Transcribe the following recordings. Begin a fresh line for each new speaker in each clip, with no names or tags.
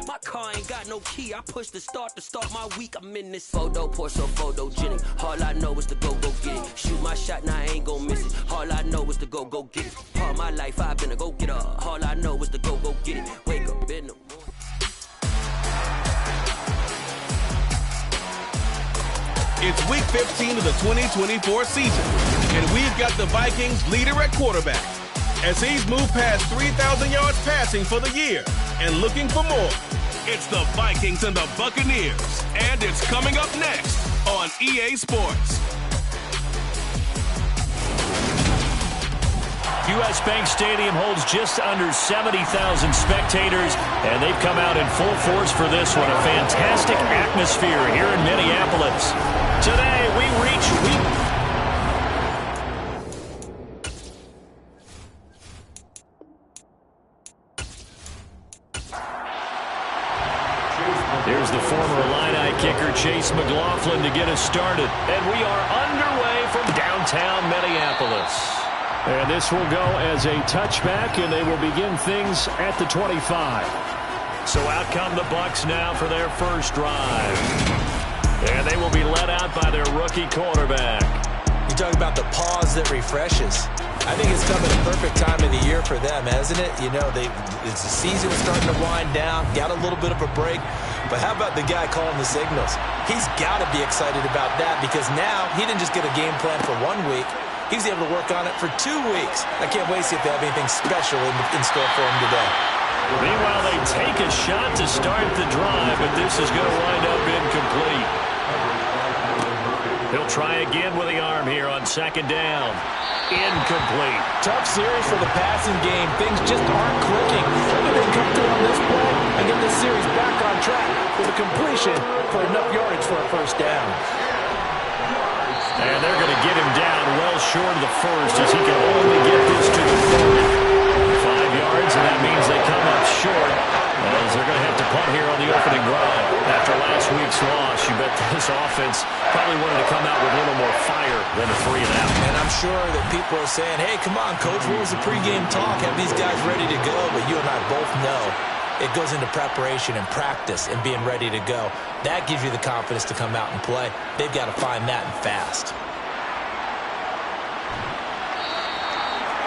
My car ain't got no key. I push the start to start my week. I'm in this photo, pour so photogenic. All I know is to go get it. Shoot my shot, now I ain't gon' miss it. All I know is to go get it. All my life I've been a go-getter. All I know is to go get it. Wake up in the morning.
It's week 15 of the 2024 season, and we've got the Vikings leader at quarterback as he's moved past 3,000 yards passing for the year and looking for more. It's the Vikings and the Buccaneers, and it's coming up next on EA Sports.
U.S. Bank Stadium holds just under 70,000 spectators, and they've come out in full force for this one. A fantastic atmosphere here in Minneapolis. Today, we reach week... Here's the former Illini kicker, Chase McLaughlin, to get us started. And we are underway from downtown Minneapolis. And this will go as a touchback, and they will begin things at the 25. So out come the Bucs now for their first drive. And they will be led out by their rookie quarterback.
You talk about the pause that refreshes. I think it's come at a perfect time of the year for them, hasn't it? You know, it's the season is starting to wind down, got a little bit of a break. But how about the guy calling the signals? He's got to be excited about that because now he didn't just get a game plan for 1 week. He's able to work on it for 2 weeks. I can't wait to see if they have anything special in store for him today.
Meanwhile, they take a shot to start the drive, but this is going to wind up incomplete. He'll try again with the arm here on second down. Incomplete.
Tough series for the passing game. Things just aren't clicking. Maybe they come through on this play and get this series back on track with a completion for enough yardage for a first down.
And they're going to get him down well short of the first as he can only get this to the 30. 5 yards, and that means they come up short as they're going to have to punt here on the opening drive. After last week's loss, you bet this offense probably wanted to come out with a little more fire than a 3-and-out.
And I'm sure that people are saying, hey, come on, Coach, what was the pregame talk? Have these guys ready to go? But you and I both know it goes into preparation and practice and being ready to go. That gives you the confidence to come out and play. They've got to find that and fast.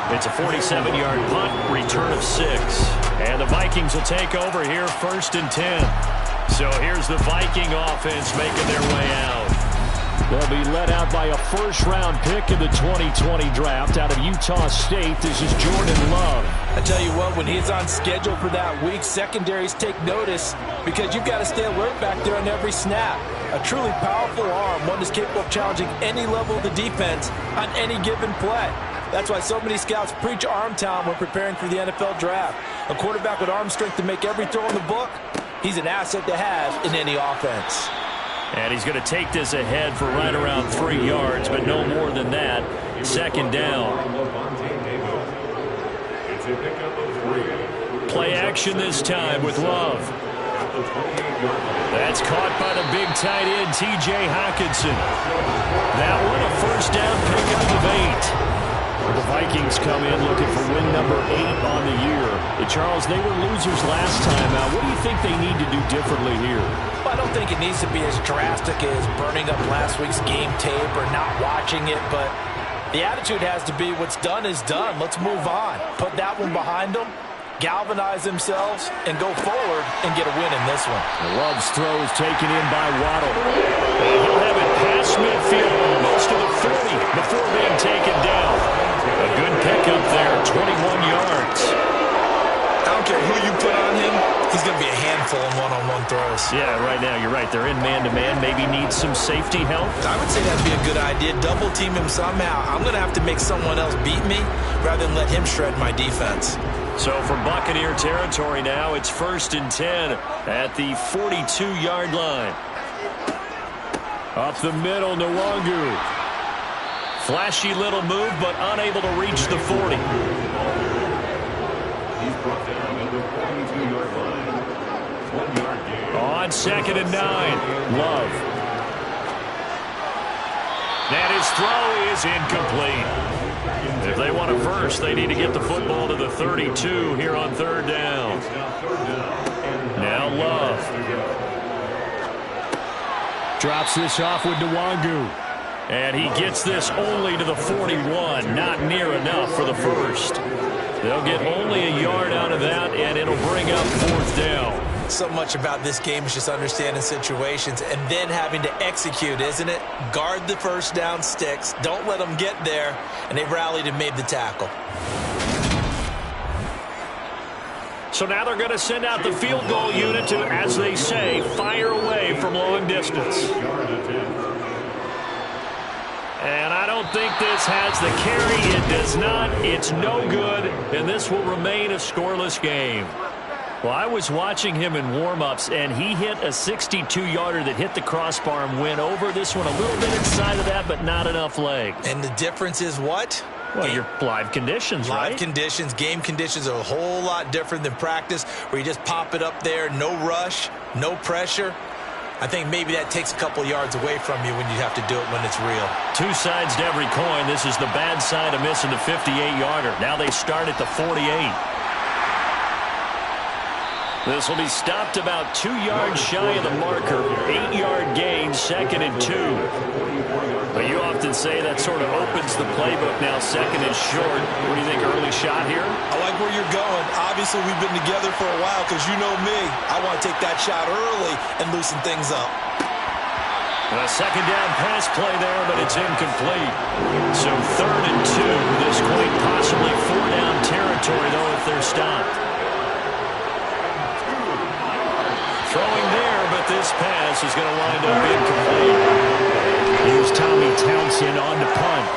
It's a 47-yard punt, return of 6. And the Vikings will take over here first and 10. So here's the Viking offense making their way out. They'll be led out by a first-round pick in the 2020 draft out of Utah State. This is Jordan Love.
I tell you what, when he's on schedule for that week, secondaries take notice because you've got to stay alert back there on every snap. A truly powerful arm, one that's capable of challenging any level of the defense on any given play. That's why so many scouts preach arm talent when preparing for the NFL draft. A quarterback with arm strength to make every throw in the book, he's an asset to have in any offense.
And he's going to take this ahead for right around 3 yards, but no more than that. Second down. Play action this time with Love. That's caught by the big tight end, T.J. Hockenson. That one a first down pickup of 8. The Vikings come in looking for win number 8 on the year. Charles, they were losers last time out. What do you think they need to do differently here?
Well, I don't think it needs to be as drastic as burning up last week's game tape or not watching it, but the attitude has to be what's done is done. Let's move on. Put that one behind them, galvanize themselves, and go forward and get a win in this one.
Love's throw is taken in by Waddle. And he'll have it past midfield, almost to the 40 before being taken down. A good pickup there, 21 yards.
I don't care who you put on him, he's going to be a handful in one-on-one throws.
Yeah, right now, you're right. They're in man-to-man. Maybe needs some safety help.
I would say that'd be a good idea. Double team him somehow. I'm going to have to make someone else beat me rather than let him shred my defense.
So from Buccaneer territory now, it's first and 10 at the 42-yard line. Up the middle, Nwangu. Flashy little move, but unable to reach the 40. On second and 9, Love. And his throw is incomplete. If they want a first, they need to get the football to the 32 here on third down. Now Love. Drops this off with Nwangu. And he gets this only to the 41. Not near enough for the first. They'll get only a yard out of that, and it'll bring up 4th down.
So much about this game is just understanding situations and then having to execute, isn't it? Guard the first down sticks. Don't let them get there. And they rallied and made the tackle.
So now they're going to send out the field goal unit to, as they say, fire away from long distance. And I don't think this has the carry. It does not. It's no good. And this will remain a scoreless game. Well, I was watching him in warm-ups, and he hit a 62-yarder that hit the crossbar and went over. This one a little bit inside of that, but not enough leg.
And the difference is what?
Well, your live conditions, right?
Live conditions, game conditions are a whole lot different than practice, where you just pop it up there, no rush, no pressure. I think maybe that takes a couple yards away from you when you have to do it when it's real.
Two sides to every coin. This is the bad side of missing the 58-yarder. Now they start at the 48. This will be stopped about 2 yards shy of the marker. 8-yard gain, 2nd and 2. But you often say that sort of opens the playbook now, 2nd and short. What do you think, early shot here?
I like where you're going. Obviously, we've been together for a while because you know me. I want to take that shot early and loosen things up.
A 2nd down pass play there, but it's incomplete. So 3rd and 2. This quite possibly 4-down territory, though, if they're stopped. Throwing there, but this pass is going to wind up incomplete. Here's Tommy Townsend on to punt.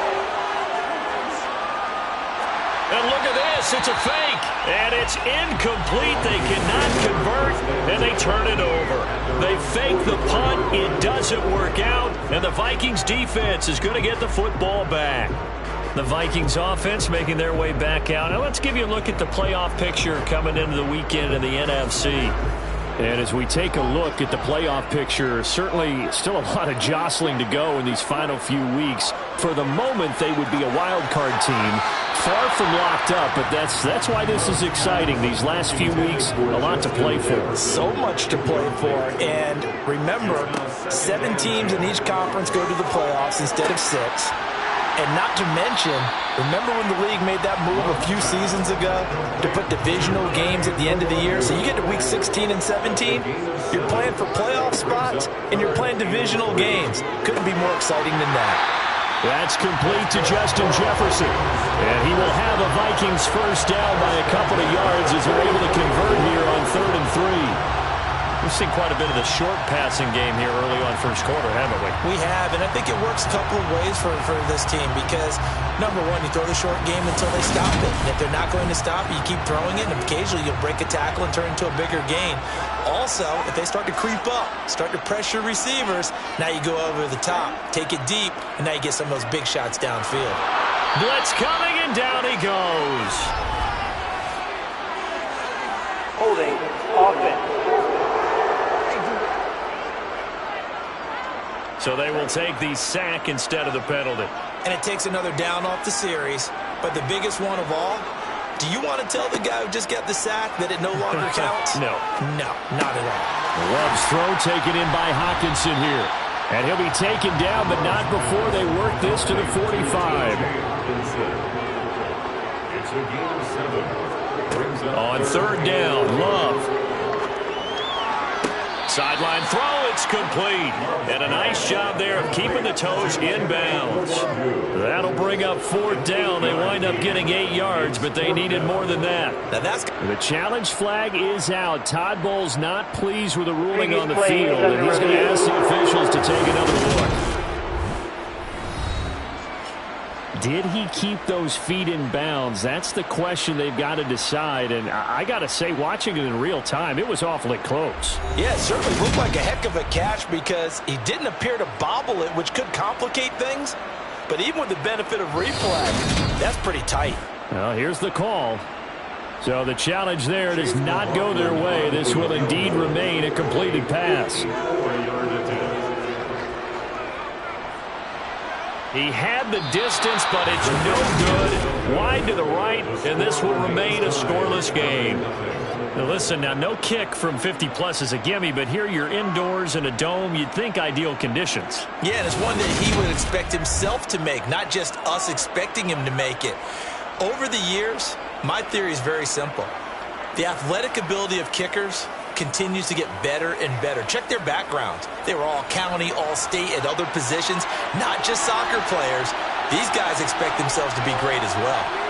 And look at this. It's a fake. And it's incomplete. They cannot convert, and they turn it over. They fake the punt. It doesn't work out, and the Vikings defense is going to get the football back. The Vikings offense making their way back out. Now let's give you a look at the playoff picture coming into the weekend in the NFC. And as we take a look at the playoff picture, certainly still a lot of jostling to go in these final few weeks. For the moment, they would be a wild card team, far from locked up, but that's why this is exciting. These last few weeks, a lot to play for.
So much to play for. And remember, 7 teams in each conference go to the playoffs instead of 6. And not to mention, remember when the league made that move a few seasons ago to put divisional games at the end of the year? So you get to week 16 and 17, you're playing for playoff spots, and you're playing divisional games. Couldn't be more exciting than that.
That's complete to Justin Jefferson. And he will have a Vikings first down by a couple of yards as they're able to convert here on 3rd and 3. We've seen quite a bit of the short passing game here early on first quarter, haven't we?
We have, and I think it works a couple of ways for this team because, number one, you throw the short game until they stop it. And if they're not going to stop it, you keep throwing it, and occasionally you'll break a tackle and turn into a bigger gain. Also, if they start to creep up, start to pressure receivers, now you go over the top, take it deep, and now you get some of those big shots downfield.
Blitz coming, and down he goes.
Holding offense.
So they will take the sack instead of the penalty.
And it takes another down off the series. But the biggest one of all, do you want to tell the guy who just got the sack that it no longer counts?
No.
No, not at all.
Love's throw taken in by Hockenson here. And he'll be taken down, but not before they work this to the 45. On 3rd down, Love. Sideline throw, it's complete. And a nice job there of keeping the toes in bounds. That'll bring up 4th down. They wind up getting 8 yards, but they needed more than that.
Now that's
The challenge flag is out. Todd Bowles not pleased with the ruling on the field, and he's going to ask the officials to take another look. Did he keep those feet in bounds? That's the question they've got to decide. And I got to say, watching it in real time, it was awfully close.
Yeah, it certainly looked like a heck of a catch because he didn't appear to bobble it, which could complicate things. But even with the benefit of replay, that's pretty tight.
Well, here's the call. So the challenge there does not go their way. This will indeed remain a completed pass. He had the distance, but it's no good. Wide to the right, and this will remain a scoreless game. Now listen, now no kick from 50-plus is a gimme, but here you're indoors in a dome. You'd think ideal conditions.
Yeah, and it's one that he would expect himself to make, not just us expecting him to make it. Over the years, my theory is very simple. The athletic ability of kickers continues to get better and better. Check their backgrounds. They were all county, all state, at other positions, not just soccer players. These guys expect themselves to be great as well.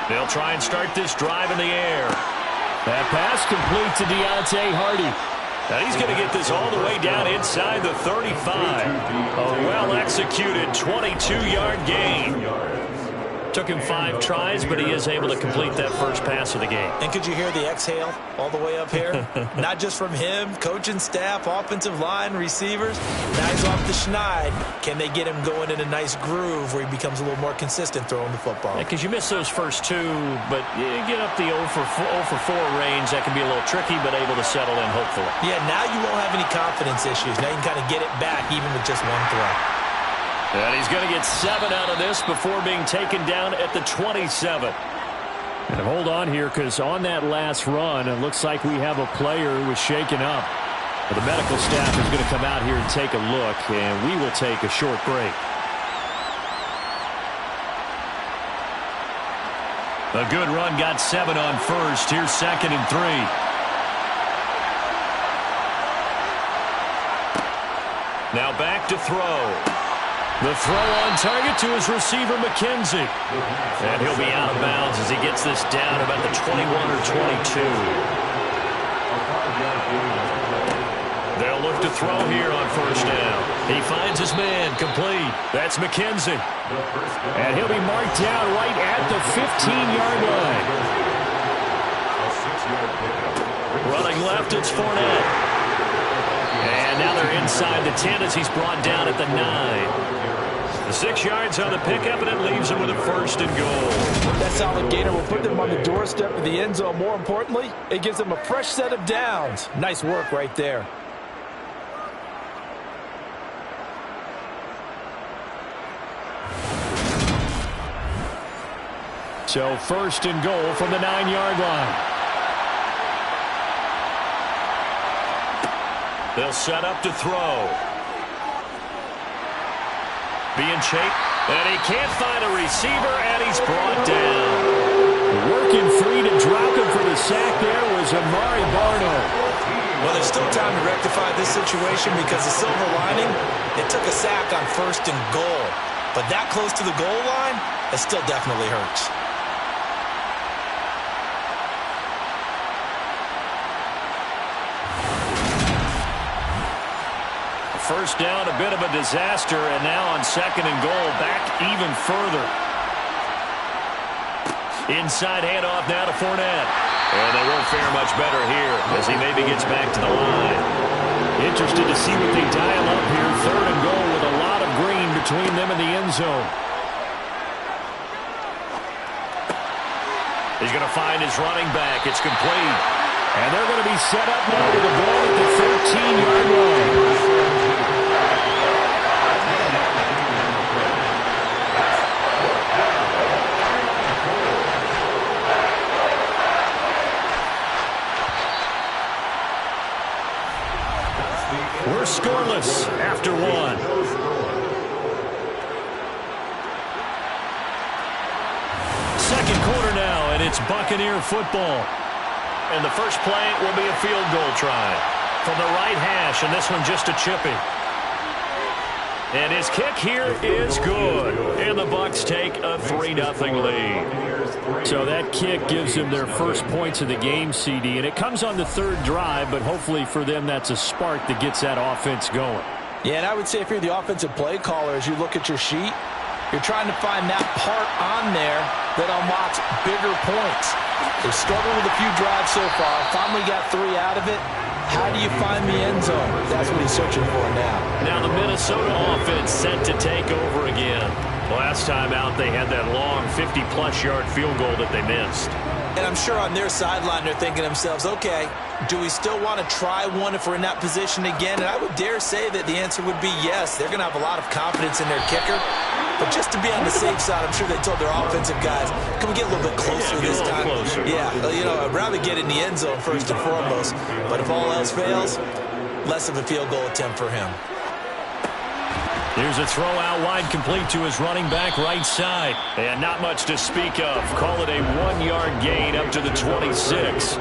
They'll try and start this drive in the air. That pass complete to Deontay Hardy. Now he's going to get this all the way down inside the 35. A well-executed 22-yard gain. Took him 5 tries, but he is able to complete that first pass of the game.
And could you hear the exhale all the way up here? Not just from him, coaching staff, offensive line, receivers. Now he's off the schneid. Can they get him going in a nice groove where he becomes a little more consistent throwing the football?
Because you miss those first 2, but you get up the 0 for 4 range. That can be a little tricky, but able to settle in, hopefully.
Yeah, now you won't have any confidence issues. Now you can kind of get it back even with just one throw.
And he's going to get 7 out of this before being taken down at the 27. And hold on here, because on that last run, it looks like we have a player who was shaken up. But the medical staff is going to come out here and take a look, and we will take a short break. A good run, got 7 on first. Here's 2nd and 3. Now back to throw. The throw on target to his receiver, McKenzie. And he'll be out of bounds as he gets this down about the 21 or 22. They'll look to throw here on first down. He finds his man, complete. That's McKenzie. And he'll be marked down right at the 15-yard line. Running left, it's Fournette. And now they're inside the 10 as he's brought down at the 9. The 6 yards on the pickup, and it leaves him with a 1st and goal.
That solid gainer will put them on the doorstep of the end zone. More importantly, it gives them a fresh set of downs. Nice work right there.
So 1st and goal from the 9-yard line. They'll set up to throw. Being shaped, and he can't find a receiver, and he's brought down. Working free to drop him for the sack there was Amari Barno.
Well, there's still time to rectify this situation because the silver lining, it took a sack on 1st and goal. But that close to the goal line, it still definitely hurts.
First down, a bit of a disaster, and now on 2nd and goal, back even further. Inside handoff now to Fournette. And they won't fare much better here as he maybe gets back to the line. Interested to see what they dial up here. 3rd and goal with a lot of green between them and the end zone. He's going to find his running back. It's complete. And they're going to be set up now with a ball at the 13-yard line. We're scoreless after 1. Second quarter now, and it's Buccaneer football. And the first play will be a field goal try from the right hash, and this one just a chippy. And his kick here is good. And the Bucs take a 3-0 lead. So that kick gives them their first points of the game, CD. And it comes on the 3rd drive, but hopefully for them that's a spark that gets that offense going.
Yeah, and I would say if you're the offensive play caller, as you look at your sheet, you're trying to find that part on there that unlocks bigger points. They've struggled with a few drives so far. Finally got 3 out of it. How do you find the end zone? That's what he's searching for now.
Now the Minnesota offense set to take over again. Last time out, they had that long 50-plus yard field goal that they missed.
And I'm sure on their sideline, they're thinking to themselves, okay, do we still want to try one if we're in that position again? And I would dare say that the answer would be yes. They're going to have a lot of confidence in their kicker. But just to be on the safe side, I'm sure they told their offensive guys, can we get a little bit closer this time?
Closer.
Yeah, you know, I'd rather get in the end zone first and foremost. But if all else fails, less of a field goal attempt for him.
Here's a throw out wide, complete to his running back right side. And not much to speak of. Call it a 1-yard gain up to the 26.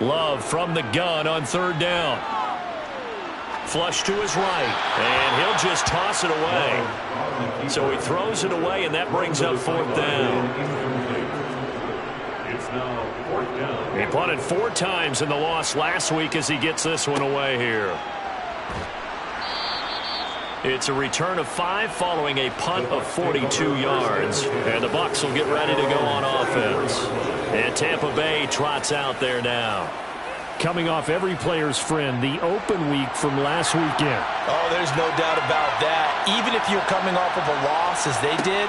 Love from the gun on third down. Flush to his right, and he'll just toss it away. So he throws it away, and that brings up fourth down. He punted 4 times in the loss last week as he gets this one away here. It's a return of 5 following a punt of 42 yards. And the Bucs will get ready to go on offense. And Tampa Bay trots out there now. Coming off every player's friend, the open week from last weekend.
Oh, there's no doubt about that. Even if you're coming off of a loss as they did,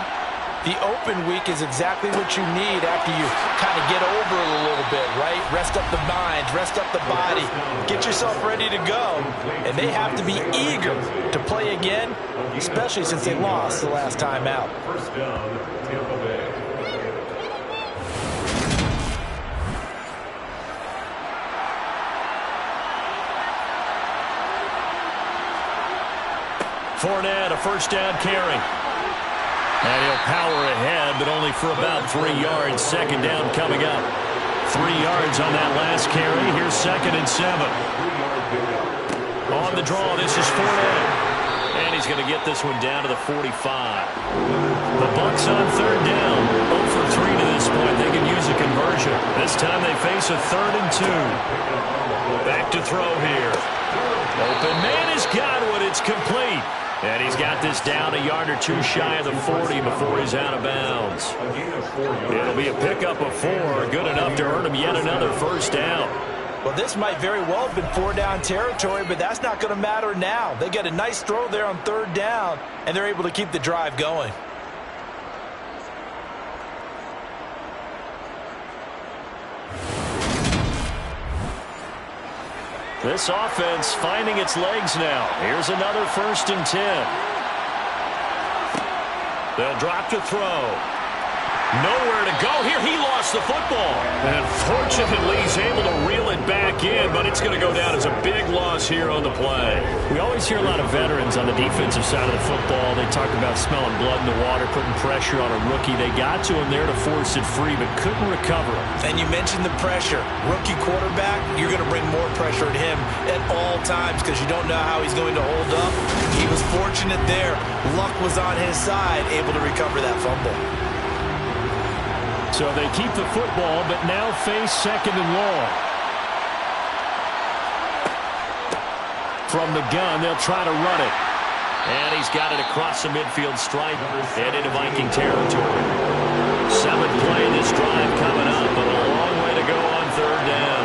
the open week is exactly what you need after you kind of get over it a little bit, right? Rest up the mind, rest up the body, get yourself ready to go. And they have to be eager to play again, especially since they lost the last time out.
First down, Tampa Bay.
Fournette, a first down carry. And he'll power ahead, but only for about 3 yards. Second down coming up. 3 yards on that last carry. Here's 2nd and 7. On the draw, this is Fournette. And he's going to get this one down to the 45. The Bucs on third down. 0 for 3 to this point. They can use a conversion. This time they face a 3rd and 2. Back to throw here. Open man has got one. It's complete. And he's got this down a yard or 2 shy of the 40 before he's out of bounds. It'll be a pickup of 4, good enough to earn him yet another first down.
Well, this might very well have been 4-down territory, but that's not going to matter now. They get a nice throw there on third down, and they're able to keep the drive going.
This offense finding its legs now. Here's another 1st and 10. They'll drop to throw. Nowhere to go here. He lost the football. And fortunately, he's able to reel it back in, but it's going to go down as a big loss here on the play. We always hear a lot of veterans on the defensive side of the football. They talk about smelling blood in the water, putting pressure on a rookie. They got to him there to force it free, but couldn't recover it.
And you mentioned the pressure. Rookie quarterback, you're going to bring more pressure at him at all times because you don't know how he's going to hold up. He was fortunate there. Luck was on his side, able to recover that fumble.
So they keep the football, but now face 2nd and long. From the gun, they'll try to run it. And he's got it across the midfield stripe and into Viking territory. 7th play of this drive coming up, but a long way to go on third down.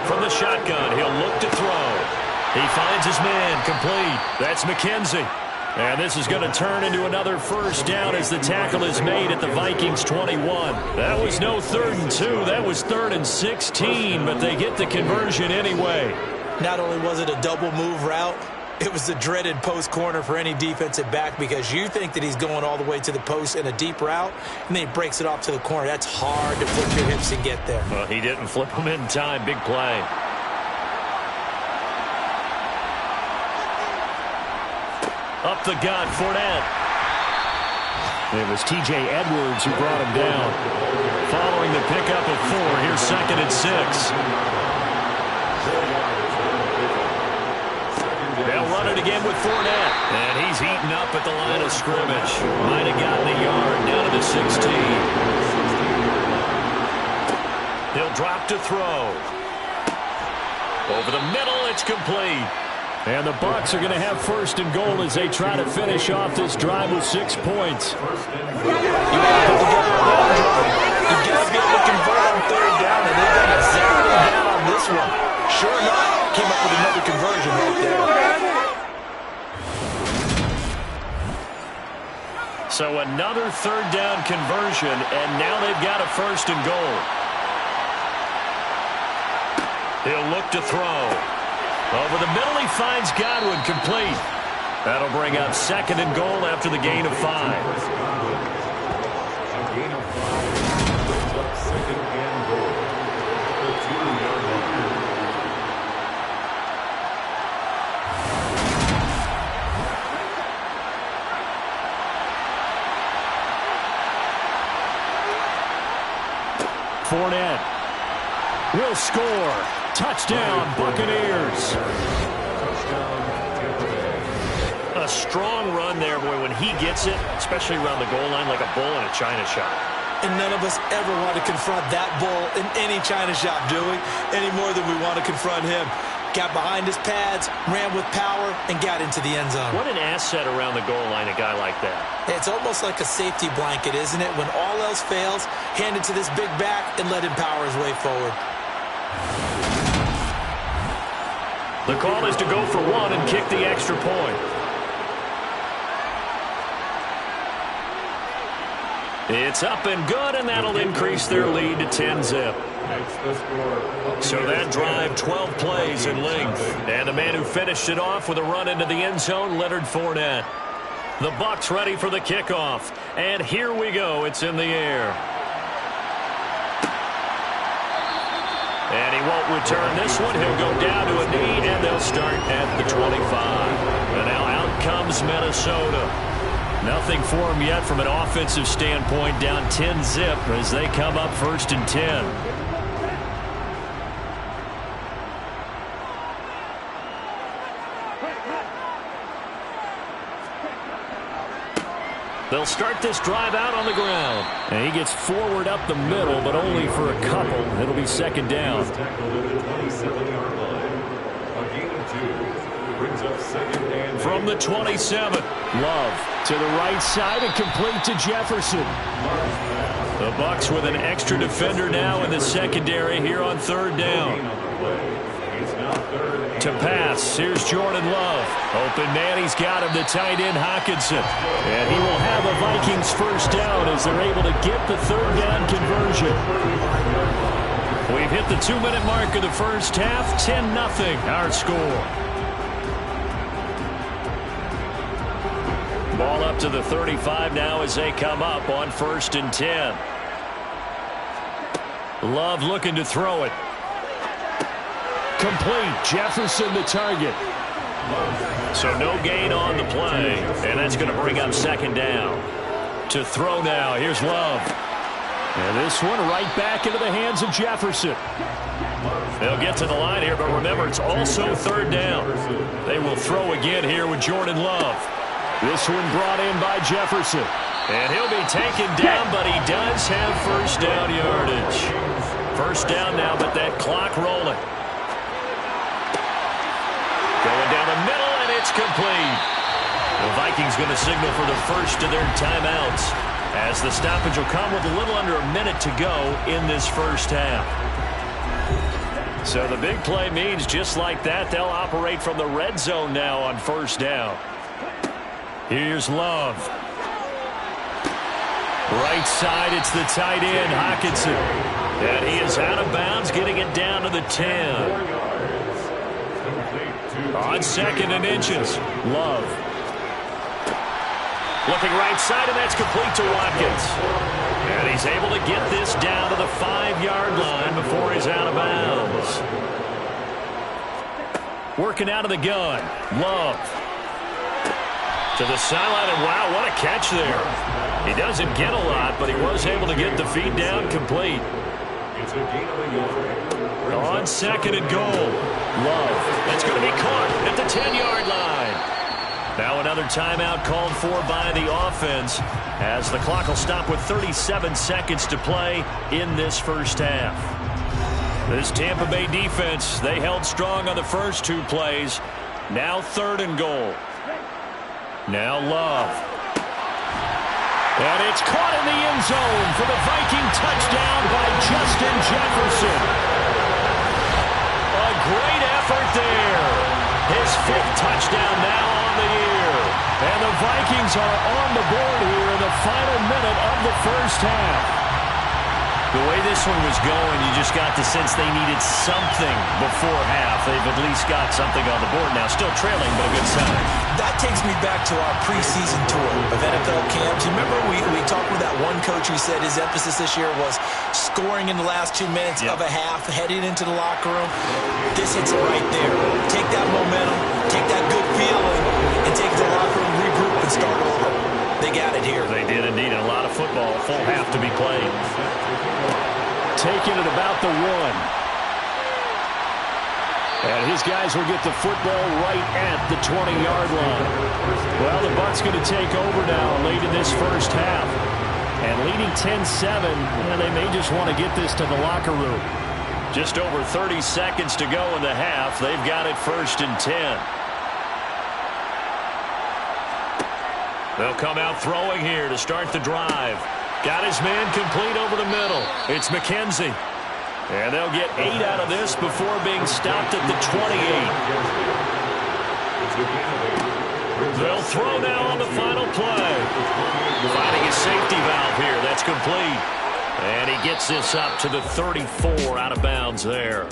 From the shotgun, he'll look to throw. He finds his man, complete. That's McKenzie. And this is going to turn into another first down as the tackle is made at the Vikings 21. That was no 3rd and 2. That was 3rd and 16, but they get the conversion anyway.
Not only was it a double move route, it was the dreaded post corner for any defensive back because you think that he's going all the way to the post in a deep route, and then he breaks it off to the corner. That's hard to flip your hips and get there.
Well, he didn't flip him in time. Big play. Up the gut, Fournette. It was T.J. Edwards who brought him down. Following the pickup of 4, here's 2nd and 6. They'll run it again with Fournette. And he's eaten up at the line of scrimmage. Might have gotten a yard down to the 16. He'll drop to throw. Over the middle, it's complete. And the Bucs are going to have 1st and goal as they try to finish off this drive with 6 points.
You got to be able to convert on third down, and they've done exactly that on this one. Sure enough, came up with another conversion right there.
So another 3rd down conversion, and now they've got a 1st and goal. He'll look to throw. Over the middle, he finds Godwin, complete. That'll bring up 2nd and goal after the gain of 5.
A gain of 5 brings up 2nd and goal. The 2-yard line.
Fournette will score. Touchdown, Buccaneers. A strong run there, boy, when he gets it, especially around the goal line, like a bull in a china shop.
And none of us ever want to confront that bull in any china shop, do we? Any more than we want to confront him. Got behind his pads, ran with power, and got into the end zone.
What an asset around the goal line, a guy like that.
It's almost like a safety blanket, isn't it? When all else fails, hand it to this big back and let him power his way forward.
The call is to go for 1 and kick the extra point. It's up and good, and that'll increase their lead to 10-zip. So that drive, 12 plays in length. And the man who finished it off with a run into the end zone, Leonard Fournette. The Bucs ready for the kickoff. And here we go. It's in the air. And he won't return this one. He'll go down to a knee, and they'll start at the 25. And now out comes Minnesota. Nothing for them yet from an offensive standpoint, down 10-zip as they come up 1st and 10. They'll start this drive out on the ground. And he gets forward up the middle, but only for a couple. It'll be 2nd down. From the 27, Love to the right side and complete to Jefferson. The Bucs with an extra defender now in the secondary here on 3rd down. To pass, here's Jordan Love. Open man, he's got him, the tight end Hockenson. And he will have a Vikings 1st down as they're able to get the 3rd down conversion. We've hit the 2-minute mark of the first half, 10-0 our score. Ball up to the 35 now as they come up on 1st and 10. Love looking to throw it. Complete. Jefferson the target. So no gain on the play. And that's going to bring up 2nd down. To throw now. Here's Love. And this one right back into the hands of Jefferson. They'll get to the line here, but remember, it's also 3rd down. They will throw again here with Jordan Love. This one brought in by Jefferson. And he'll be taken down, but he does have 1st down yardage. 1st down now, but that clock rolling. Going down the middle, and it's complete. The Vikings going to signal for the first of their timeouts, as the stoppage will come with a little under a minute to go in this first half. So the big play means just like that, they'll operate from the red zone now on 1st down. Here's Love. Right side, it's the tight end, Hockenson. And he is out of bounds, getting it down to the 10. On 2nd and inches, Love. Looking right side, and that's complete to Watkins. And he's able to get this down to the 5-yard line before he's out of bounds. Working out of the gun, Love. To the sideline, and wow, what a catch there. He doesn't get a lot, but he was able to get the feet down complete. On 2nd and goal, Love. That's going to be caught at the 10-yard line. Now another timeout called for by the offense, as the clock will stop with 37 seconds to play in this first half. This Tampa Bay defense, they held strong on the first 2 plays. Now 3rd and goal. Now Love. And it's caught in the end zone for the Viking touchdown by Justin Jefferson. A great effort there. His 5th touchdown now on the year. And the Vikings are on the board here in the final minute of the first half. The way this one was going, you just got the sense they needed something before half. They've at least got something on the board now. Still trailing, but a good sign.
That takes me back to our preseason tour of NFL camps. You remember we talked with that one coach who said his emphasis this year was scoring in the last 2 minutes of a half, heading into the locker room. This hits it right there. Take that momentum, take that good feeling, and take it to the locker room, regroup, and start over. They got it here.
They did indeed. A lot of football, full half to be played. Taking it about the 1. And his guys will get the football right at the 20-yard line. Well, the Bucs going to take over now late in this first half. And leading 10-7, and they may just want to get this to the locker room. Just over 30 seconds to go in the half. They've got it 1st and 10. They'll come out throwing here to start the drive. Got his man complete over the middle. It's McKenzie. And they'll get 8 out of this before being stopped at the 28. They'll throw now on the final play. Finding a safety valve here. That's complete. And he gets this up to the 34 out of bounds there.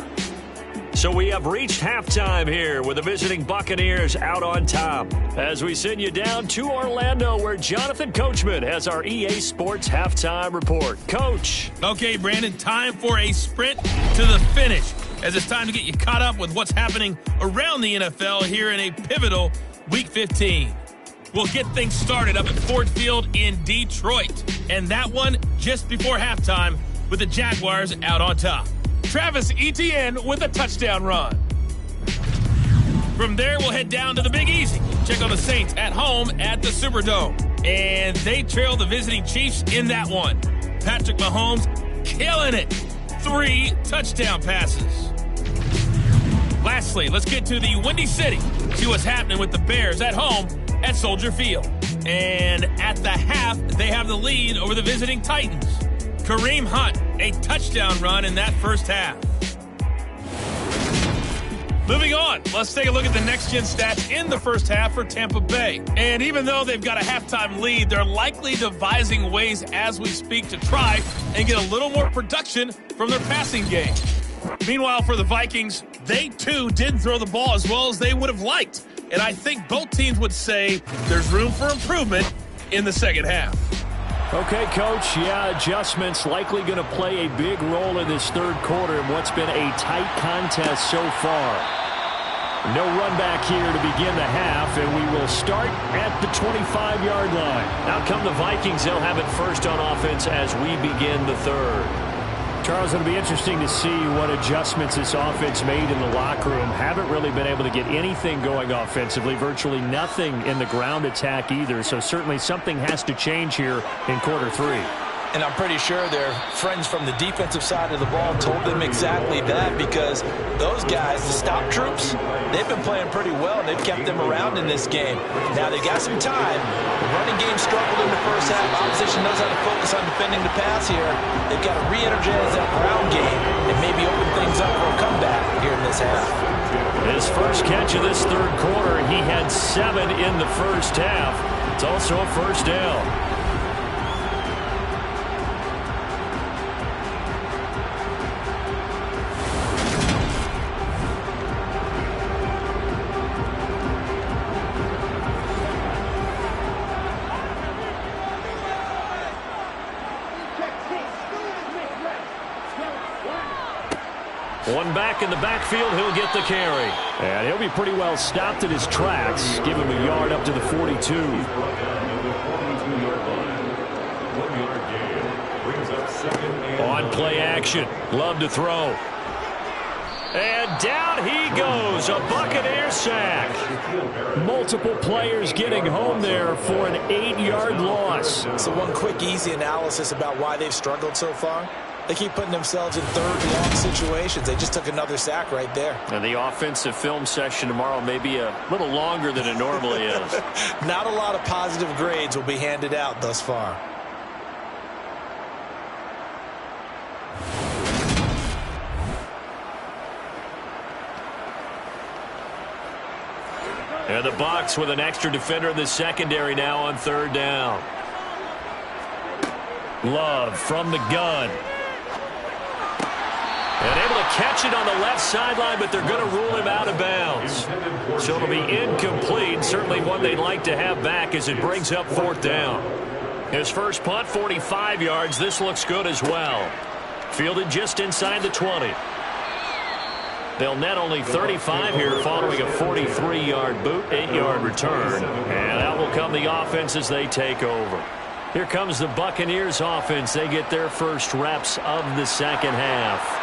So we have reached halftime here with the visiting Buccaneers out on top. As we send you down to Orlando where Jonathan Coachman has our EA Sports halftime report. Coach.
Okay, Brandon, time for a sprint to the finish as it's time to get you caught up with what's happening around the NFL here in a pivotal Week 15. We'll get things started up at Ford Field in Detroit, and that one just before halftime with the Jaguars out on top. Travis Etienne with a touchdown run. From there, we'll head down to the Big Easy. Check on the Saints at home at the Superdome. And they trail the visiting Chiefs in that one. Patrick Mahomes killing it. 3 touchdown passes. Lastly, let's get to the Windy City. See what's happening with the Bears at home at Soldier Field. And at the half, they have the lead over the visiting Titans. Kareem Hunt, a touchdown run in that first half. Moving on, let's take a look at the next-gen stats in the first half for Tampa Bay. And even though they've got a halftime lead, they're likely devising ways as we speak to try and get a little more production from their passing game. Meanwhile, for the Vikings, they too didn't throw the ball as well as they would have liked. And I think both teams would say there's room for improvement in the second half.
Okay, Coach, adjustments likely going to play a big role in this third quarter in what's been a tight contest so far. No run back here to begin the half, and we will start at the 25-yard line. Out come the Vikings. They'll have it first on offense as we begin the third. Charles, it'll be interesting to see what adjustments this offense made in the locker room. Haven't really been able to get anything going offensively, virtually nothing in the ground attack either. So certainly something has to change here in quarter 3.
And I'm pretty sure their friends from the defensive side of the ball told them exactly that, because those guys, the stop troops, they've been playing pretty well, and they've kept them around in this game. Now, they got some time. The running game struggled in the first half. Opposition knows how to focus on defending the pass here. They've got to re-energize that ground game and maybe open things up for a comeback here in this half.
His first catch of this third quarter, he had 7 in the first half. It's also a first down. One back in the backfield, he'll get the carry. And he'll be pretty well stopped at his tracks. Give him a yard up to the 42. On play action. Love to throw. And down he goes. A Buccaneer sack. Multiple players getting home there for an 8-yard loss.
So one quick, easy analysis about why they've struggled so far. They keep putting themselves in third and long situations. They just took another sack right there.
And the offensive film session tomorrow may be a little longer than it normally is.
Not a lot of positive grades will be handed out thus far.
And the Bucs with an extra defender in the secondary now on third down. Love from the gun. And able to catch it on the left sideline, but they're going to rule him out of bounds. So it'll be incomplete. Certainly one they'd like to have back as it brings up 4th down. His first punt, 45 yards. This looks good as well. Fielded just inside the 20. They'll net only 35 here following a 43-yard boot, 8-yard return. And out will come the offense as they take over. Here comes the Buccaneers offense. They get their first reps of the second half.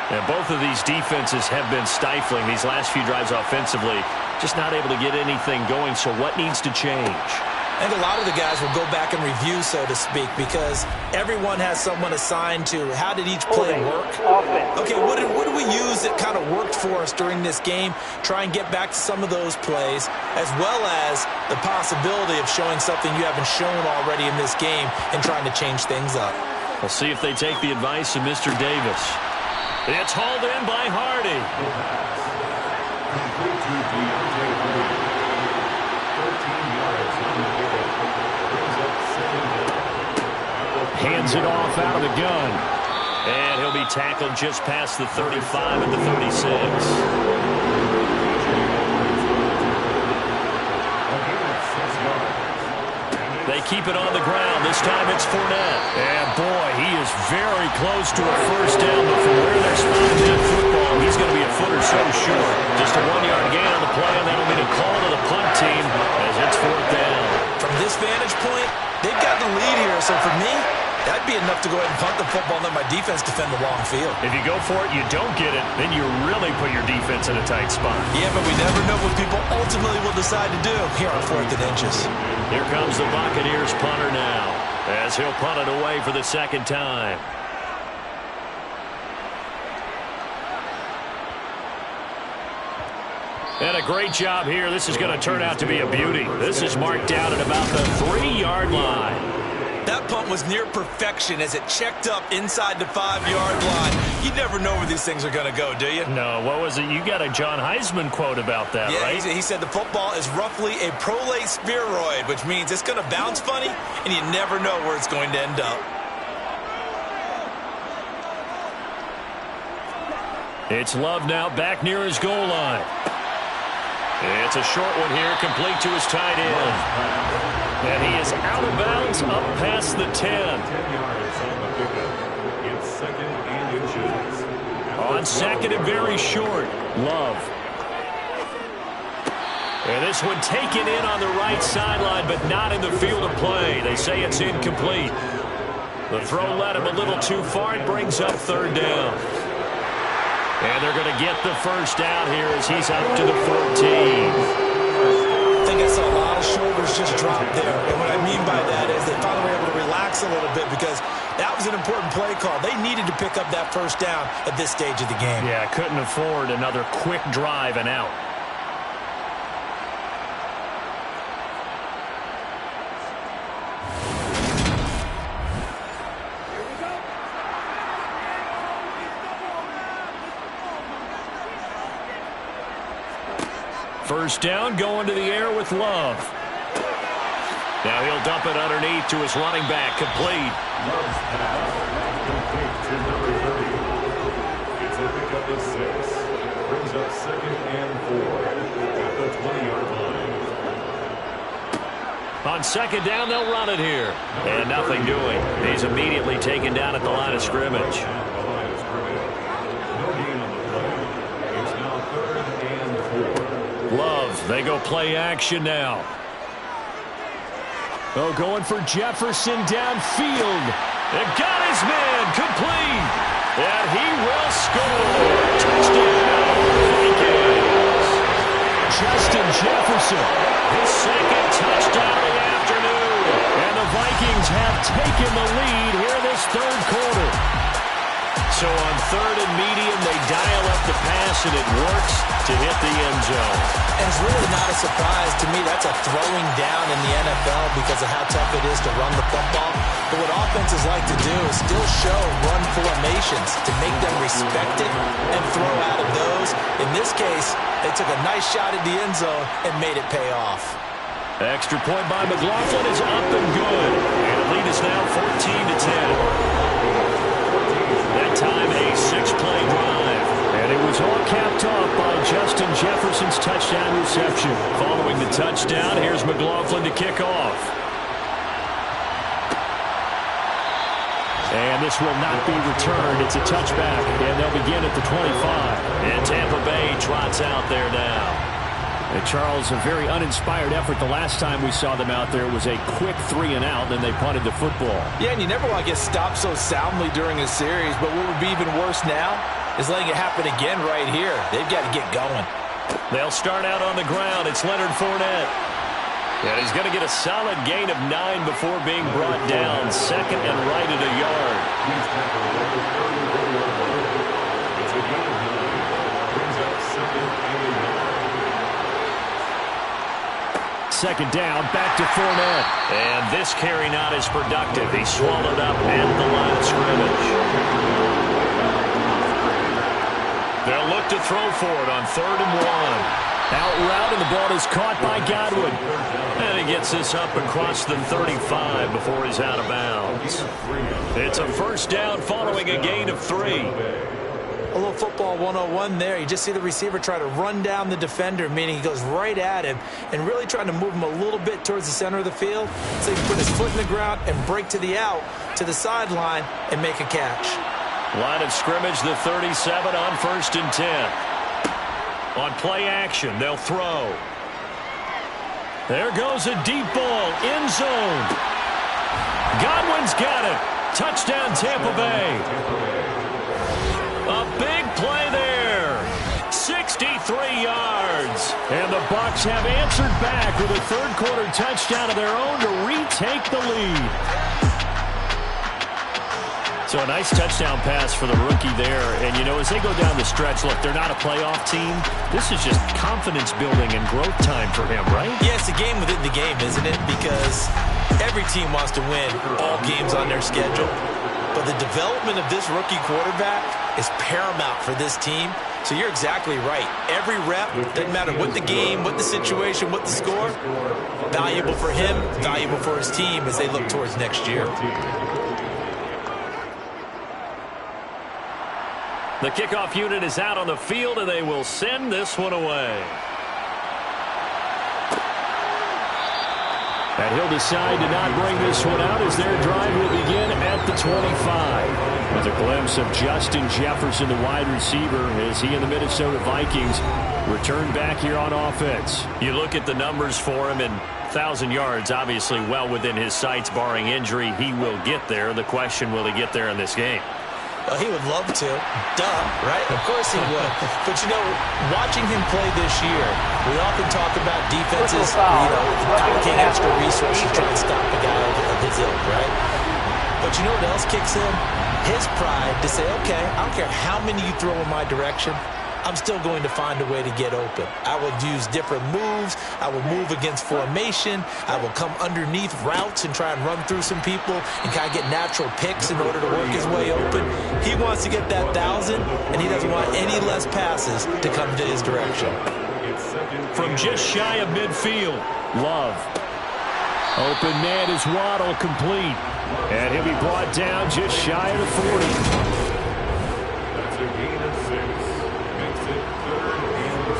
And both of these defenses have been stifling these last few drives offensively. Just not able to get anything going. So what needs to change?
I think a lot of the guys will go back and review, so to speak, because everyone has someone assigned to how did each play work. Okay, what did we use that kind of worked for us during this game? Try and get back to some of those plays, as well as the possibility of showing something you haven't shown already in this game and trying to change things up.
We'll see if they take the advice of Mr. Davis. It's hauled in by Hardy. Hands it off out of the gun. And he'll be tackled just past the 35 and the 36. They keep it on the ground. This time it's Fournette. And boy, he is very close to a first down. But from where they're spotting that football, he's going to be a foot or so short. Just a 1-yard gain on the play, and that'll be a call to the punt team as it's 4th down.
From this vantage point, they've got the lead here. So for me, that'd be enough to go ahead and punt the football and let my defense defend the long field.
If you go for it, you don't get it, then you really put your defense in a tight spot.
Yeah, but we never know what people ultimately will decide to do here on 4th and inches.
Here comes the Buccaneers punter now, as he'll punt it away for the second time. And a great job here. This is going to turn out to be a beauty. This is marked down at about the 3-yard line.
That punt was near perfection as it checked up inside the 5-yard line. You never know where these things are going to go, do you?
No, what was it? You got a John Heisman quote about that, right?
Yeah, he said the football is roughly a prolate spheroid, which means it's going to bounce funny, and you never know where it's going to end up.
It's Love now back near his goal line. It's a short one here, complete to his tight end. And he is out of bounds up past the 10.
10 yards on the pickup. It's 2nd and inches.
On 2nd and very short, Love. And this one taken in on the right sideline, but not in the field of play. They say it's incomplete. The throw led him a little too far. It brings up 3rd down. And they're going to get the first down here as he's up to the 14.
I think I saw a lot of shoulders just drop there. And what I mean by that is they finally were able to relax a little bit because that was an important play call. They needed to pick up that first down at this stage of the game.
Yeah, couldn't afford another quick drive and out. First down, going to the air with Love. Now he'll dump it underneath to his running back, complete.
Love's pass, complete to number 30. It's a pickup of 6. Brings up 2nd and 4 at the 20-yard line.
On 2nd down, they'll run it here. And nothing doing. He's immediately taken down at the line of scrimmage. Love, they go play action now. Oh, going for Jefferson downfield. It got his man, complete. And he will score. Touchdown, Vikings. Justin Jefferson, his 2nd touchdown of the afternoon. And the Vikings have taken the lead here this 3rd quarter. So on 3rd and medium, they dial up the pass, and it works to hit the end zone.
And it's really not a surprise to me. That's a throwing down in the NFL because of how tough it is to run the football. But what offenses like to do is still show run formations to make them respected and throw out of those. In this case, they took a nice shot at the end zone and made it pay off.
Extra point by McLaughlin is up and good. And the lead is now 14-10. That time, a 6-play drive. reception. Following the touchdown, here's McLaughlin to kick off. And this will not be returned. It's a touchback, and they'll begin at the 25. And Tampa Bay trots out there now. And Charles, a very uninspired effort. The last time we saw them out there was a quick 3-and-out, and they punted the football.
Yeah, and you never want to get stopped so soundly during a series, but what would be even worse now is letting it happen again right here. They've got to get going.
They'll start out on the ground. It's Leonard Fournette. And he's going to get a solid gain of 9 before being brought down. Second and right at a yard. Second down, back to Fournette. And this carry not as productive. He swallowed up at the line of scrimmage. They'll look to throw for it on 3rd and 1. Out route, and the ball is caught by Godwin. And he gets this up across the 35 before he's out of bounds. It's a first down following a gain of 3.
A little football 101 there. You just see the receiver try to run down the defender, meaning he goes right at him and really trying to move him a little bit towards the center of the field so he can put his foot in the ground and break to the out, to the sideline, and make a catch.
Line of scrimmage, the 37 on 1st and 10. On play action, they'll throw. There goes a deep ball, end zone. Godwin's got it. Touchdown, Tampa Bay. A big play there. 63 yards. And the Bucs have answered back with a third-quarter touchdown of their own to retake the lead. So a nice touchdown pass for the rookie there. And, you know, as they go down the stretch, look, they're not a playoff team. This is just confidence building and growth time for him, right?
Yeah, it's a game within the game, isn't it? Because every team wants to win all games on their schedule. But the development of this rookie quarterback is paramount for this team. So you're exactly right. Every rep, doesn't matter what the game, what the situation, what the score, valuable for him, valuable for his team as they look towards next year.
The kickoff unit is out on the field, and they will send this one away. And he'll decide to not bring this one out as their drive will begin at the 25. With a glimpse of Justin Jefferson, the wide receiver, as he and the Minnesota Vikings return back here on offense. You look at the numbers for him, and 1,000 yards, obviously well within his sights, barring injury. He will get there. The question, will he get there in this game?
Well, he would love to. Duh, right? Of course he would. But, you know, watching him play this year, we often talk about defenses, allocating extra resources to try and stop a guy of his ilk, right? But you know what else kicks in? His pride to say, okay, I don't care how many you throw in my direction, I'm still going to find a way to get open. I will use different moves. I will move against formation. I will come underneath routes and try and run through some people and kind of get natural picks in order to work his way open. He wants to get that 1,000, and he doesn't want any less passes to come to his direction.
From just shy of midfield, Love. Open man is Waddle, complete. And he'll be brought down just shy of the 40.
That's a gain of 6. Makes it 3rd and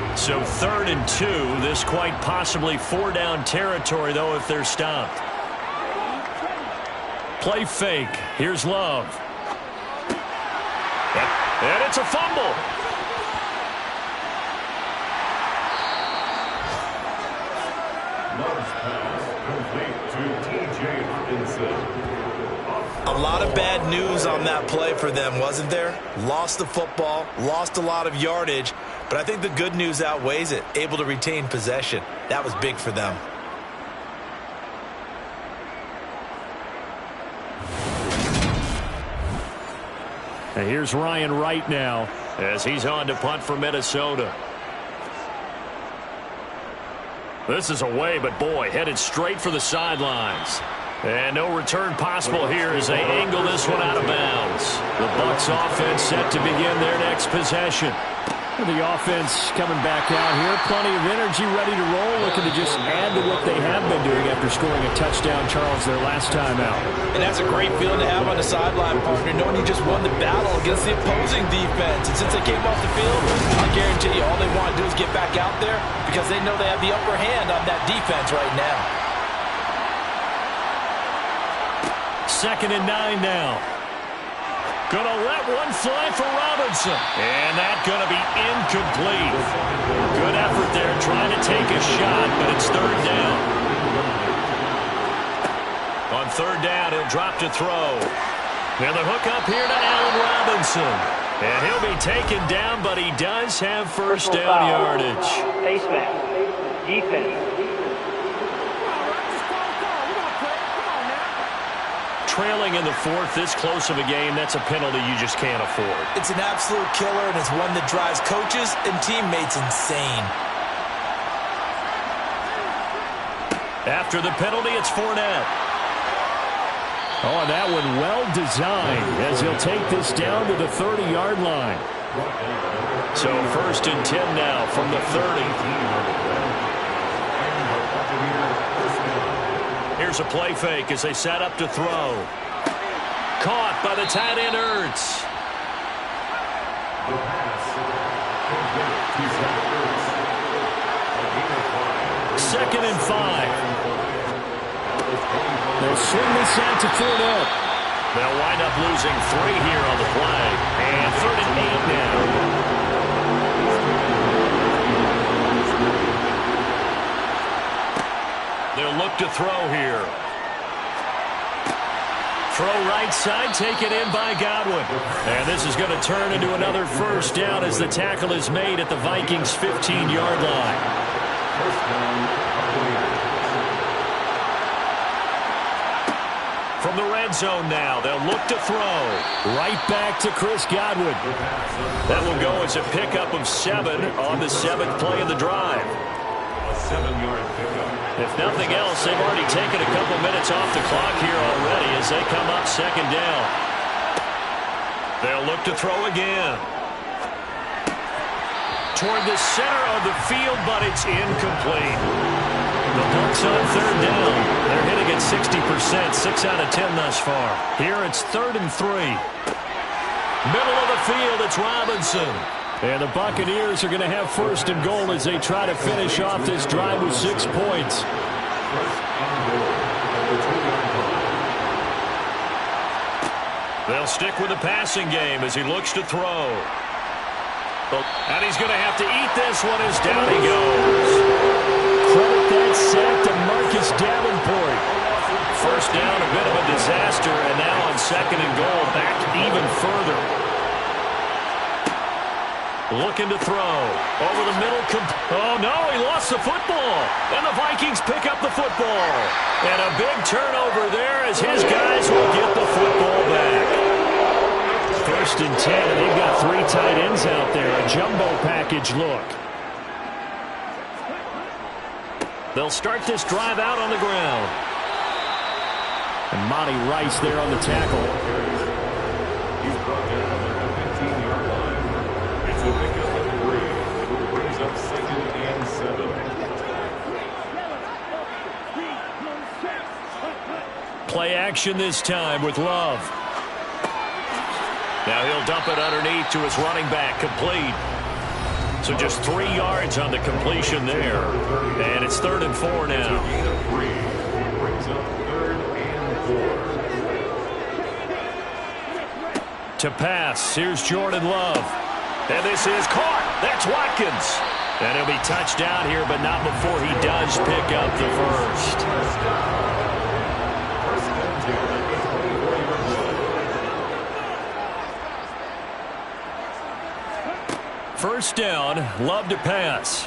2.
So 3rd and 2. This quite possibly 4-down territory, though, if they're stopped. Play fake. Here's Love. And it's a fumble.
Love's pass complete to T.J. Hawkinson.
A lot of bad news on that play for them, wasn't there? Lost the football, lost a lot of yardage, but I think the good news outweighs it. Able to retain possession. That was big for them.
And here's Ryan Wright now as he's on to punt for Minnesota. This is away, but boy, headed straight for the sidelines. And no return possible here as they angle this one out of bounds. The Bucs offense set to begin their next possession. The offense coming back out here. Plenty of energy, ready to roll, looking to just add to what they have been doing after scoring a touchdown, Charles, their last time out.
And that's a great feeling to have on the sideline, partner, knowing you just won the battle against the opposing defense. And since they came off the field, I guarantee you all they want to do is get back out there because they know they have the upper hand on that defense right now.
2nd and 9 now. Gonna let one fly for Robinson. And that's gonna be incomplete. Good effort there trying to take a shot, but it's 3rd down. On 3rd down, he'll drop to throw. Now the hook up here to Allen Robinson. And he'll be taken down, but he does have first down yardage.
Face mask. Defense.
Trailing in the 4th, this close of a game, that's a penalty you just can't afford.
It's an absolute killer, and it's one that drives coaches and teammates insane.
After the penalty, it's Fournette. Oh, and that one well designed as he'll take this down to the 30-yard line. So 1st and 10 now from the 30. Here's a play fake as they set up to throw. Caught by the tight end, Ertz. 2nd and 5. They'll swing this out to Fournette. They'll wind up losing 3 here on the play. And 3rd and 8 now. They'll look to throw here. Throw right side, taken in by Godwin. And this is going to turn into another first down as the tackle is made at the Vikings' 15-yard line. From the red zone now, they'll look to throw. Right back to Chris Godwin. That will go as a pickup of 7 on the 7th play of the drive.
A 7-yard pickup.
If nothing else, they've already taken a couple minutes off the clock here already as they come up 2nd down. They'll look to throw again. Toward the center of the field, but it's incomplete. The Bucs on 3rd down. They're hitting at 60%, 6 out of 10 thus far. Here it's 3rd and 3. Middle of the field, it's Robinson. And the Buccaneers are going to have 1st and goal as they try to finish off this drive with 6 points. They'll stick with the passing game as he looks to throw. And he's going to have to eat this one as down he goes. Credit that sack to Marcus Davenport. 1st down, a bit of a disaster, and now on 2nd and goal, back even further. Looking to throw. Over the middle. Oh, no, he lost the football. And the Vikings pick up the football. And a big turnover there as his guys will get the football back. 1st and 10, and they've got 3 tight ends out there. A jumbo package look. They'll start this drive out on the ground. And Monty Rice there on the tackle.
He's brought down at the 15-yard line. It's a pickup of 3. Brings up 2nd and 7.
Play action this time with Love. Now he'll dump it underneath to his running back, complete. So just 3 yards on the completion there. And it's 3rd and 4 now.
Brings up 3rd and 4.
To pass, here's Jordan Love. And this is caught. That's Watkins. And he'll be touched down here, but not before he does pick up the first. First down, Love to pass.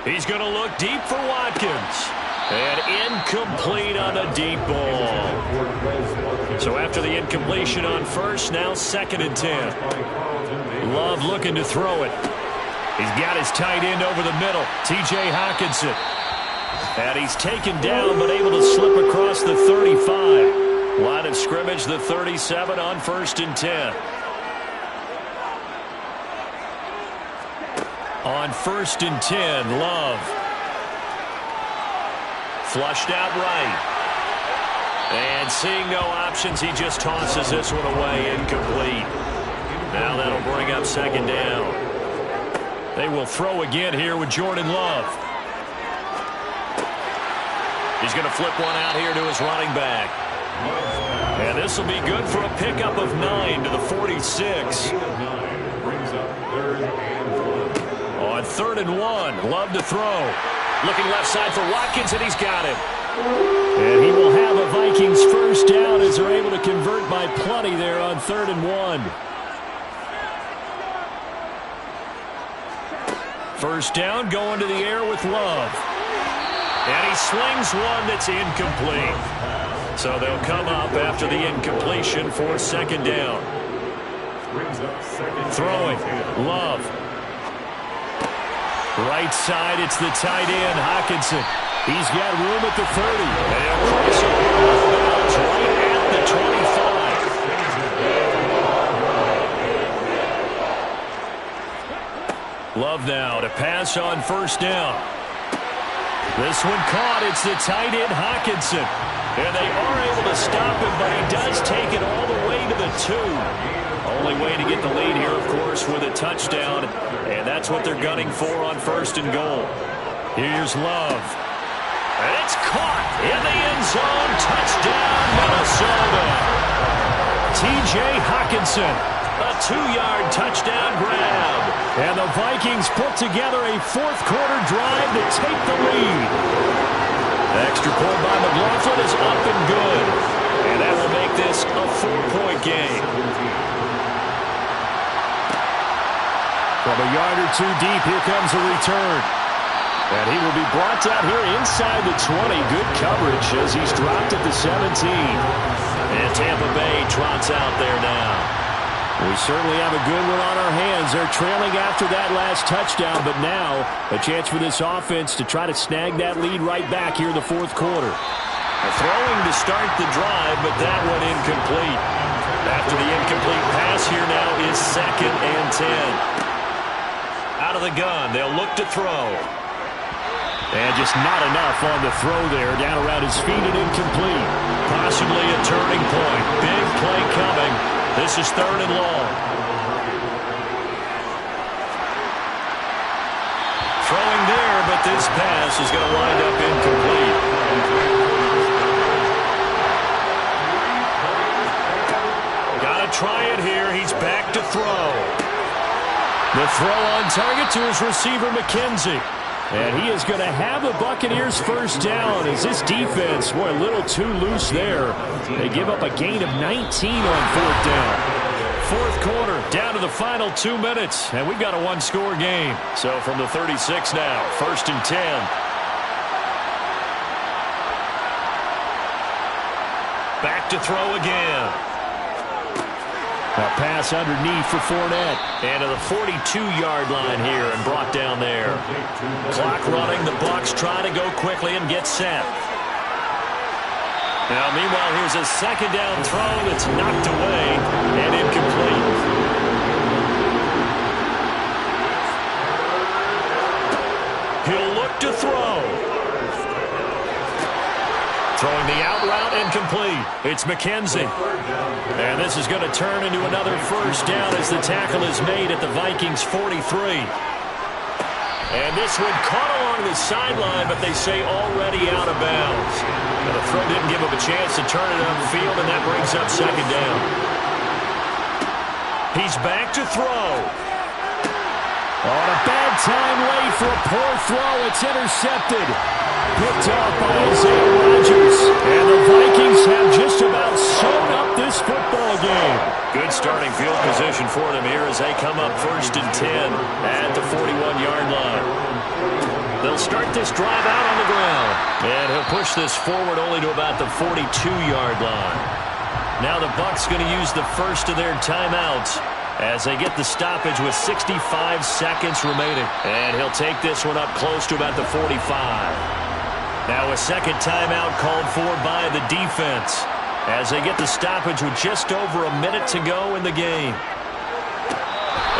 He's going to look deep for Watkins. And incomplete on a deep ball. So after the incompletion on first, now 2nd and 10. Love looking to throw it. He's got his tight end over the middle, T.J. Hockenson. And he's taken down, but able to slip across the 35. Line of scrimmage, the 37 on 1st and 10. On 1st and 10, Love. Flushed out right. And seeing no options, he just tosses this one away, incomplete. Now that'll bring up 2nd down. They will throw again here with Jordan Love. He's going to flip one out here to his running back. And this will be good for a pickup of 9 to the 46. On 3rd and 1, Love to throw. Looking left side for Watkins, and he's got him. And he will have a Vikings first down as they're able to convert by plenty there on 3rd and 1. First down, going to the air with Love. And he slings one that's incomplete. So they'll come up after the incompletion for 2nd down. Throwing, Love. Right side, it's the tight end, Hockenson. He's got room at the 30. And he'll cross over off bounds right at the 25. Love now to pass on 1st down. This one caught. It's the tight end, Hockenson. And they are able to stop him, but he does take it all the way to the 2. Only way to get the lead here, of course, with a touchdown. And that's what they're gunning for on 1st and goal. Here's Love. And it's caught in the end zone. Touchdown, Minnesota. T.J. Hockenson. A 2-yard touchdown grab. And the Vikings put together a 4th-quarter drive to take the lead. Extra point by McLaughlin is up and good. And that will make this a 4-point game. From a yard or 2 deep, here comes a return. And he will be brought down here inside the 20. Good coverage as he's dropped at the 17. And Tampa Bay trots out there now. We certainly have a good one on our hands. They're trailing after that last touchdown, but now a chance for this offense to try to snag that lead right back here in the 4th quarter. Throwing to start the drive, but that one incomplete. After the incomplete pass, here now is 2nd and 10. Out of the gun, they'll look to throw. And just not enough on the throw there. Down around his feet and incomplete. Possibly a turning point. Big play coming. This is 3rd and long. Throwing there, but this pass is going to wind up incomplete. Got to try it here. He's back to throw. The throw on target to his receiver, McKenzie. And he is going to have the Buccaneers first down as this defense, boy, a little too loose there. They give up a gain of 19 on 4th down. 4th quarter, down to the final 2 minutes, and we've got a 1-score game. So from the 36 now, 1st and 10. Back to throw again. A pass underneath for Fournette. And to the 42-yard line here and brought down there. Clock running. The Bucs try to go quickly and get set. Now, meanwhile, here's a 2nd down throw that's knocked away and incomplete. He'll look to throw. Throwing the out route incomplete. It's McKenzie. And this is going to turn into another first down as the tackle is made at the Vikings 43. And this one caught along the sideline, but they say already out of bounds. And the throw didn't give him a chance to turn it upfield, and that brings up 2nd down. He's back to throw. On a bad time late for a poor throw. It's intercepted. Picked off by Isaiah Rodgers. And the Vikings have just about sewn up this football game. Good starting field position for them here as they come up 1st and 10 at the 41-yard line. They'll start this drive out on the ground. And he'll push this forward only to about the 42-yard line. Now the Bucs going to use the first of their timeouts as they get the stoppage with 65 seconds remaining. And he'll take this one up close to about the 45. Now a 2nd timeout called for by the defense as they get the stoppage with just over a minute to go in the game.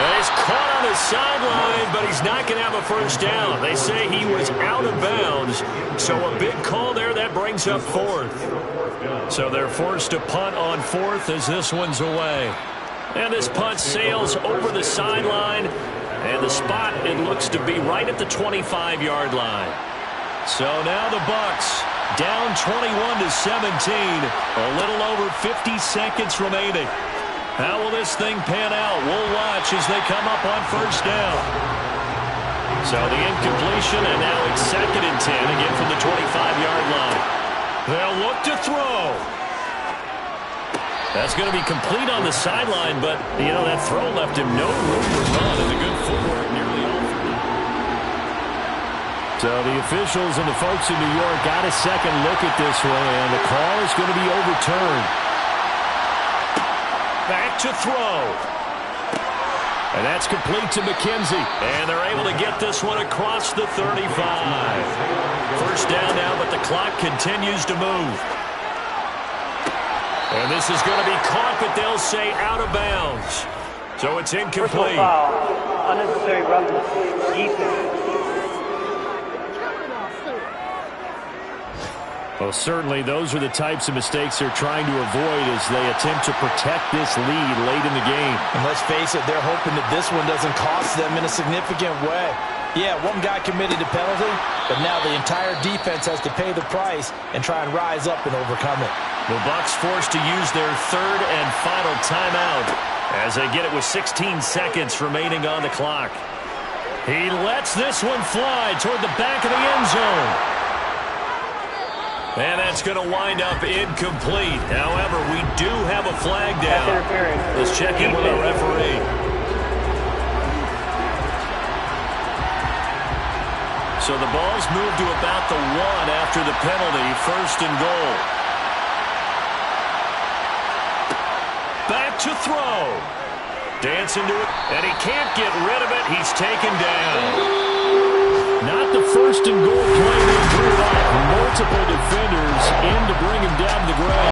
And he's caught on the sideline, but he's not going to have a first down. They say he was out of bounds, so a big call there. That brings up fourth. So they're forced to punt on fourth as this one's away. And this punt sails over the sideline, and the spot, it looks to be right at the 25-yard line. So now the Bucs down 21-17, a little over 50 seconds remaining. How will this thing pan out? We'll watch as they come up on first down. So the incompletion, and now it's 2nd and 10, again from the 25-yard line. They'll look to throw. That's going to be complete on the sideline, but, you know, that throw left him no room to run, and the good footwork nearly all for him. So the officials and the folks in New York got a second look at this one, and the call is going to be overturned. Back to throw. And that's complete to McKenzie. And they're able to get this one across the 35. First down now, but the clock continues to move. And this is going to be caught, but they'll say out of bounds. So it's incomplete.
Foul. Unnecessary roughness. Defense.
Well, certainly those are the types of mistakes they're trying to avoid as they attempt to protect this lead late in the game.
And let's face it, they're hoping that this one doesn't cost them in a significant way. Yeah, one guy committed a penalty, but now the entire defense has to pay the price and try and rise up and overcome it.
The Bucs forced to use their third and final timeout as they get it with 16 seconds remaining on the clock. He lets this one fly toward the back of the end zone. And that's going to wind up incomplete. However, we do have a flag down. Let's check in with our referee. So the ball's moved to about the 1 after the penalty. 1st and goal. Back to throw. Dancing to it. And he can't get rid of it. He's taken down. Not the 1st and goal play they drew up. Multiple defenders